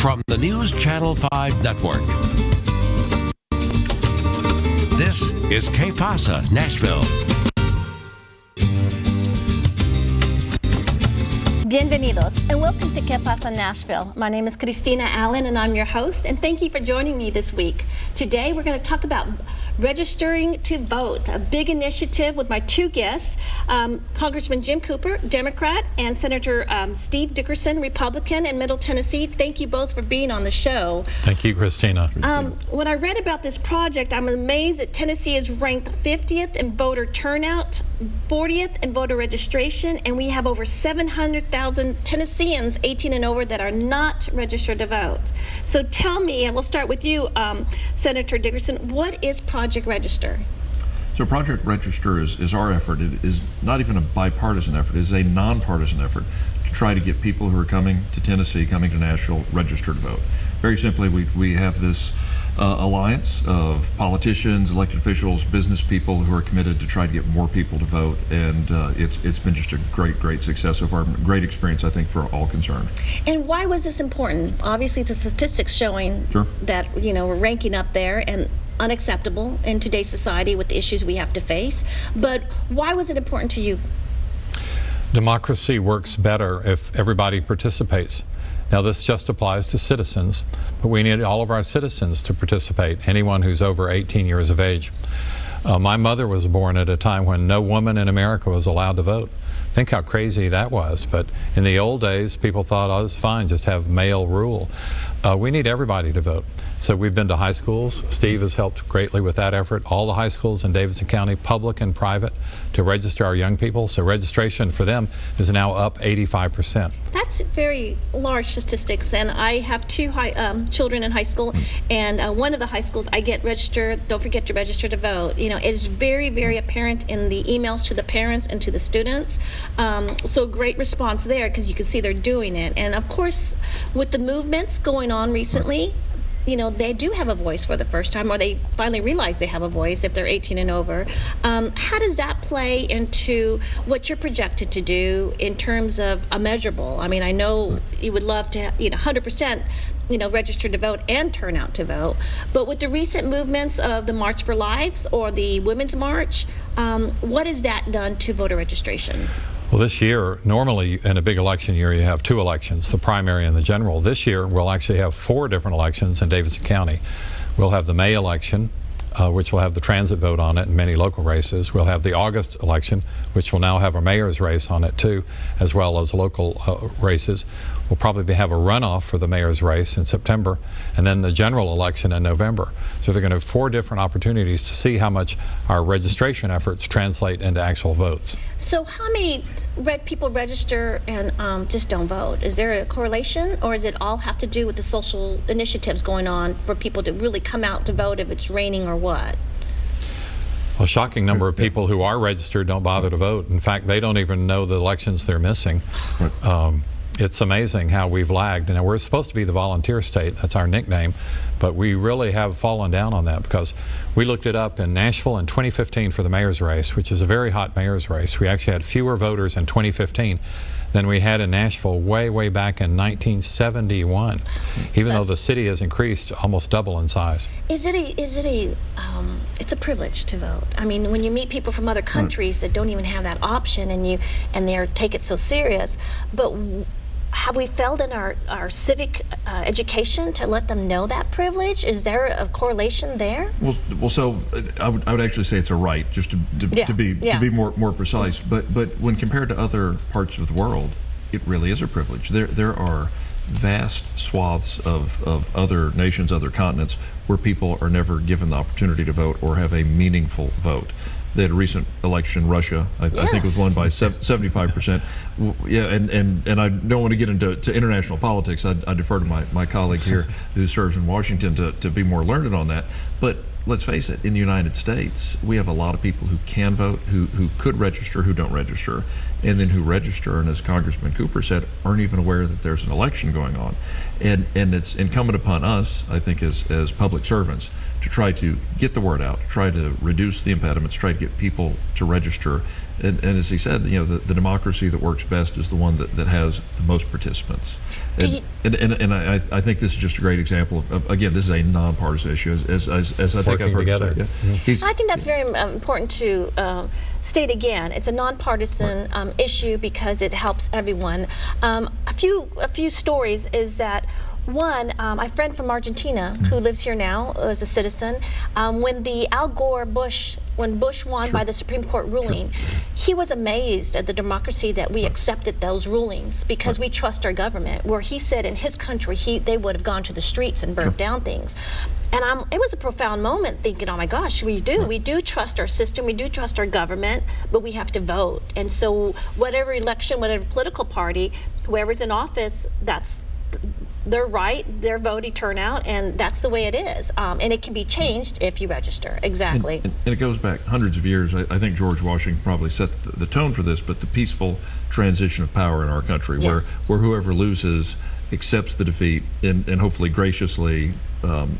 from the News Channel 5 Network. This is Que Pasa Nashville. Bienvenidos and welcome to Que Pasa Nashville. My name is Christina Allen and I'm your host, and thank you for joining me this week. Today we're going to talk about registering to vote, a big initiative with my two guests, Congressman Jim Cooper, Democrat, and Senator Steve Dickerson, Republican in Middle Tennessee. Thank you both for being on the show. Thank you, Christina. When I read about this project, I'm amazed that Tennessee is ranked 50th in voter turnout, 40th in voter registration, and we have over 700,000 Tennesseans 18 and over that are not registered to vote. So tell me, and we'll start with you, Senator Dickerson, what is Project Register? So Project Register is our effort. It is not even a bipartisan effort. It is a nonpartisan effort to try to get people who are coming to Tennessee, coming to Nashville, registered to vote. Very simply, we have this alliance of politicians, elected officials, business people who are committed to try to get more people to vote, and it's been just a great success so far. Great experience, I think, for all concerned. And why was this important? Obviously, the statistics showing that we're ranking up there, and unacceptable in today's society with the issues we have to face. But why was it important to you? Democracy works better if everybody participates. Now, this just applies to citizens, but we need all of our citizens to participate, anyone who's over 18 years of age. My mother was born at a time when no woman in America was allowed to vote. Think how crazy that was. But in the old days, people thought, oh, it's fine, just have male rule. We need everybody to vote. So we've been to high schools. Steve has helped greatly with that effort. All the high schools in Davidson County, public and private, to register our young people. So registration for them is now up 85%. That's very large statistics. And I have two children in high school, and one of the high schools, I get registered, don't forget to register to vote. It is very apparent in the emails to the parents and to the students. So great response there, because you can see they're doing it. And of course, with the movements going on recently, they do have a voice for the first time, or they finally realize they have a voice if they're 18 and over. How does that play into what you're projected to do in terms of a measurable? I mean, I know you would love to, 100%, register to vote and turn out to vote. But with the recent movements of the March for Lives or the Women's March, what has that done to voter registration? Well, this year, normally in a big election year, you have two elections, the primary and the general. This year, we'll actually have 4 different elections in Davidson County. We'll have the May election, which will have the transit vote on it and many local races. We'll have the August election, which will now have a mayor's race on it too, as well as local races. We'll probably have a runoff for the mayor's race in September, and then the general election in November. So they're going to have 4 different opportunities to see how much our registration efforts translate into actual votes. So how many people register and just don't vote? Is there a correlation, or does it all have to do with the social initiatives going on for people to really come out to vote if it's raining or what? A shocking number of people who are registered don't bother to vote. In fact, they don't even know the elections they're missing. It's amazing how we've lagged. Now, we're supposed to be the volunteer state, that's our nickname, but we really have fallen down on that, because we looked it up in Nashville in 2015 for the mayor's race, which is a very hot mayor's race. We actually had fewer voters in 2015 than we had in Nashville way back in 1971, even though the city has increased almost double in size. It's a privilege to vote. I mean, when you meet people from other countries that don't even have that option, and they take it so serious, but have we failed in our civic education to let them know that privilege? Is there a correlation there? Well, so I would actually say it's a right, just to be more precise. But when compared to other parts of the world, it really is a privilege. There are vast swaths of other nations, other continents, where people are never given the opportunity to vote or have a meaningful vote. They had a recent election in Russia. I think it was won by 75%. Yeah, and I don't want to get into international politics. I defer to my colleague here who serves in Washington to be more learned on that. But let's face it, in the United States, we have a lot of people who can vote, who could register, who don't register, and then who register, and as Congressman Cooper said, aren't even aware that there's an election going on. And it's incumbent upon us, I think, as public servants, to try to get the word out, try to reduce the impediments, try to get people to register, And as he said, you know, the democracy that works best is the one that has the most participants. And I think this is just a great example of, again, this is a nonpartisan issue, as I think I've heard together. I think that's very important to state again. It's a nonpartisan issue because it helps everyone. A few stories is that one, my friend from Argentina who lives here now as a citizen, when the when Bush won by the Supreme Court ruling, he was amazed at the democracy that we accepted those rulings because we trust our government. Where he said in his country they would have gone to the streets and burnt down things. And it was a profound moment thinking, oh my gosh, we do trust our system, we do trust our government, but we have to vote. And so whatever election, whatever political party, whoever's in office, that's their right, their voting turnout, and that's the way it is. And it can be changed if you register. Exactly. And it goes back hundreds of years. I think George Washington probably set the tone for this, but the peaceful transition of power in our country, where whoever loses accepts the defeat and hopefully graciously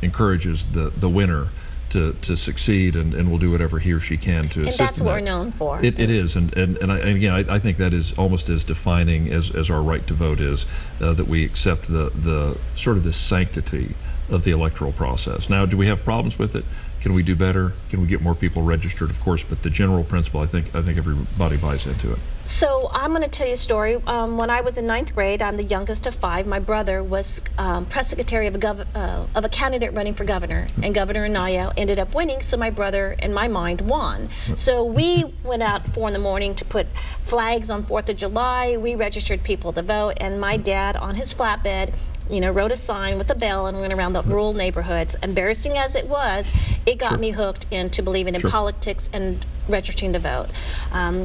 encourages the winner to succeed and will do whatever he or she can to assist. And that's what we're known for. It is, and again, I think that is almost as defining as our right to vote is, that we accept the sort of the sanctity of the electoral process. Now, do we have problems with it? Can we do better? Can we get more people registered? Of course, but the general principle, I think everybody buys into it. So I'm going to tell you a story. When I was in 9th grade, I'm the youngest of 5. My brother was press secretary of a candidate running for governor, and Governor Anaya ended up winning. So my brother, in my mind, won. So we went out 4 in the morning to put flags on 4th of July. We registered people to vote, and my dad on his flatbed, you know, wrote a sign with a bell and went around the rural neighborhoods. Embarrassing as it was, it got me hooked into believing in politics and registering to vote.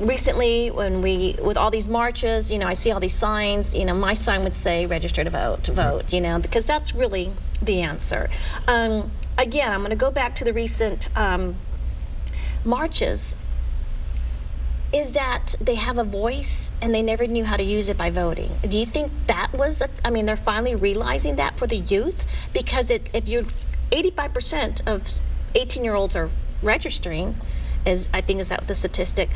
Recently, with all these marches, you know, I see all these signs, you know, my sign would say register to vote, you know, because that's really the answer. Again, I'm going to go back to the recent marches. Is that they have a voice and they never knew how to use it by voting. Do you think that was, I mean, they're finally realizing that for the youth? Because if you're 85% of 18-year-olds are registering, I think is that the statistic,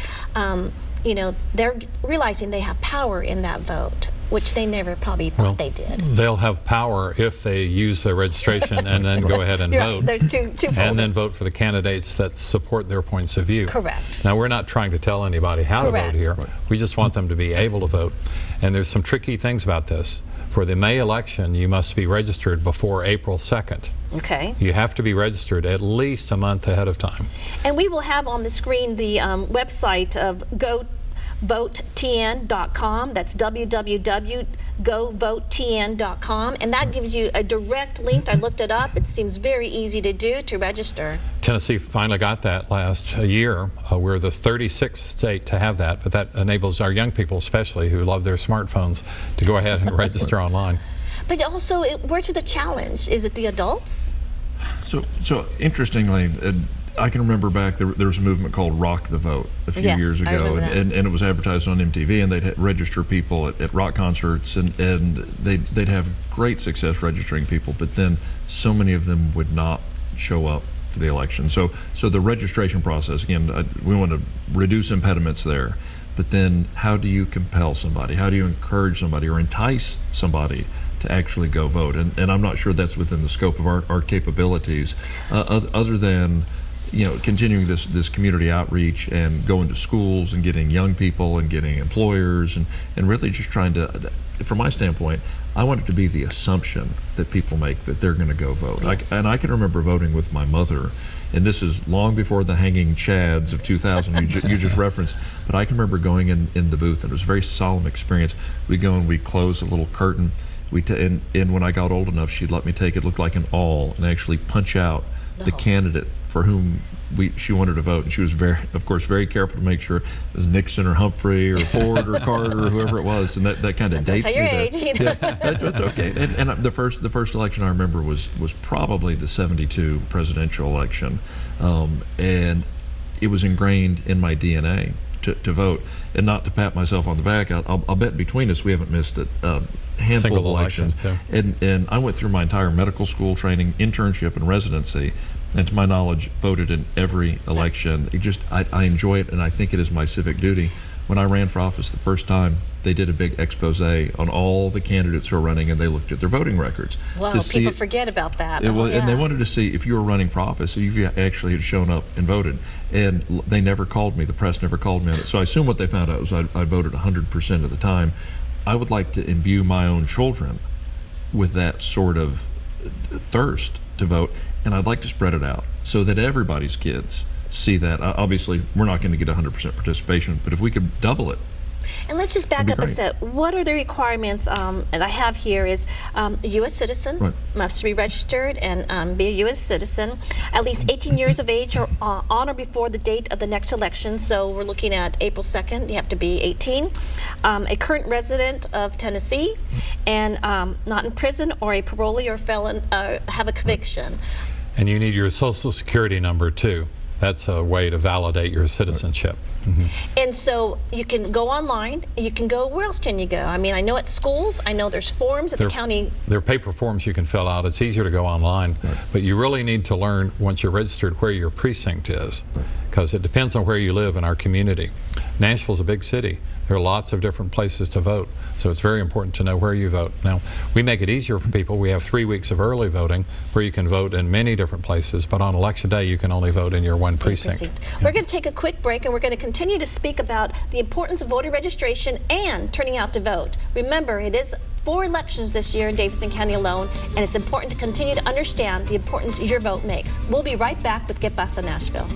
you know, they're realizing they have power in that vote, which they never probably thought they did. They'll have power if they use their registration and then go ahead and vote. There's two and then vote for the candidates that support their points of view. Correct. Now, we're not trying to tell anybody how to vote here. We just want them to be able to vote. And there's some tricky things about this. For the May election, you must be registered before April 2nd. Okay. You have to be registered at least a month ahead of time. And we will have on the screen the website of GoVoteTN.com. That's www.govotetn.com, and that gives you a direct link. I looked it up. It seems very easy to do to register. Tennessee finally got that last year. We're the 36th state to have that, but that enables our young people, especially who love their smartphones, to go ahead and register online. But also, where's the challenge? Is it the adults? So interestingly, I can remember back there was a movement called Rock the Vote a few years ago, and it was advertised on MTV, and they'd register people at rock concerts, and they'd have great success registering people, but then so many of them would not show up for the election. So the registration process, again, we want to reduce impediments there, but then how do you compel somebody? How do you encourage somebody or entice somebody to actually go vote? And I'm not sure that's within the scope of our capabilities, other than, you know, continuing this community outreach and going to schools and getting young people and getting employers and really just trying to, from my standpoint, I want it to be the assumption that people make that they're going to go vote. Yes. And I can remember voting with my mother, and this is long before the hanging chads of 2000 you just referenced, but I can remember going in the booth, and it was a very solemn experience. We go and we close a little curtain, and when I got old enough, she'd let me take it, looked like an awl, and actually punch out the candidate for whom she wanted to vote. And she was of course, very careful to make sure it was Nixon or Humphrey or Ford or Carter or whoever it was. And that kind of dates me there. Yeah, that's okay. And the first election I remember was probably the '72 presidential election, and it was ingrained in my DNA to vote. And not to pat myself on the back, I'll bet between us we haven't missed a handful of elections. And I went through my entire medical school training, internship, and residency, and to my knowledge, voted in every election. I enjoy it, and I think it is my civic duty. When I ran for office the first time, they did a big expose on all the candidates who are running, and they looked at their voting records. Wow, people forget about that. And they wanted to see if you were running for office, if you actually had shown up and voted. And they never called me. The press never called me on it. So I assume what they found out was I voted 100% of the time. I would like to imbue my own children with that sort of thirst to vote, and I'd like to spread it out so that everybody's kids see that. Obviously, we're not going to get 100% participation, but if we could double it. And let's just back up a step. What are the requirements that I have here is a U.S. citizen must be registered and be a U.S. citizen, at least 18 years of age or on or before the date of the next election. So we're looking at April 2nd. You have to be 18. A current resident of Tennessee and not in prison or a parolee or felon have a conviction. And you need your Social Security number too. That's a way to validate your citizenship. And so you can go online, you can go, where else can you go? I mean, I know at schools, I know there's forms at the county. There are paper forms you can fill out. It's easier to go online. But you really need to learn, once you're registered, where your precinct is, because it depends on where you live in our community. Nashville's a big city. There are lots of different places to vote, so it's very important to know where you vote. Now, we make it easier for people. We have 3 weeks of early voting where you can vote in many different places, but on election day you can only vote in your one precinct. We're going to take a quick break, and we're going to continue to speak about the importance of voter registration and turning out to vote. Remember, it is 4 elections this year in Davidson County alone, and it's important to continue to understand the importance your vote makes. We'll be right back with Que Pasa Nashville.